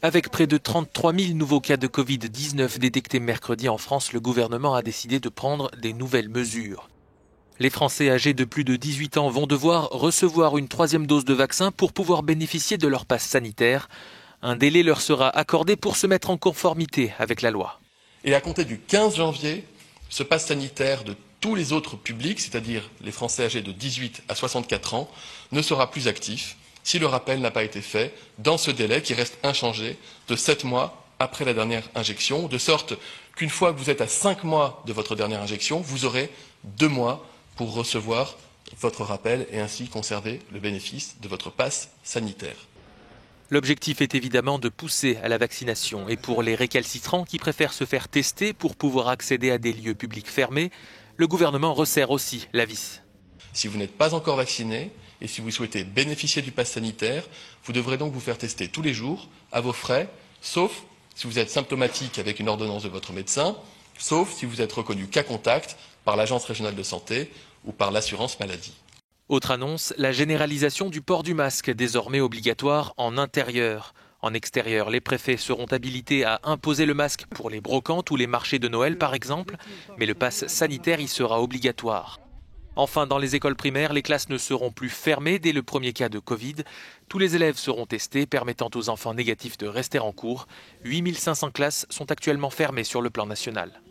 Avec près de 33 000 nouveaux cas de Covid-19 détectés mercredi en France, le gouvernement a décidé de prendre des nouvelles mesures. Les Français âgés de plus de 18 ans vont devoir recevoir une 3e dose de vaccin pour pouvoir bénéficier de leur passe sanitaire. Un délai leur sera accordé pour se mettre en conformité avec la loi. Et à compter du 15 janvier, ce passe sanitaire de tous les autres publics, c'est-à-dire les Français âgés de 18 à 64 ans, ne sera plus actif si le rappel n'a pas été fait dans ce délai qui reste inchangé de 7 mois après la dernière injection, de sorte qu'une fois que vous êtes à 5 mois de votre dernière injection, vous aurez 2 mois pour recevoir votre rappel et ainsi conserver le bénéfice de votre passe sanitaire. L'objectif est évidemment de pousser à la vaccination. Et pour les récalcitrants qui préfèrent se faire tester pour pouvoir accéder à des lieux publics fermés, le gouvernement resserre aussi la vis. Si vous n'êtes pas encore vacciné et si vous souhaitez bénéficier du pass sanitaire, vous devrez donc vous faire tester tous les jours, à vos frais, sauf si vous êtes symptomatique avec une ordonnance de votre médecin, sauf si vous êtes reconnu cas contact par l'Agence régionale de santé ou par l'assurance maladie. Autre annonce, la généralisation du port du masque, désormais obligatoire en intérieur. En extérieur, les préfets seront habilités à imposer le masque pour les brocantes ou les marchés de Noël par exemple, mais le pass sanitaire y sera obligatoire. Enfin, dans les écoles primaires, les classes ne seront plus fermées dès le premier cas de Covid. Tous les élèves seront testés, permettant aux enfants négatifs de rester en cours. 8500 classes sont actuellement fermées sur le plan national.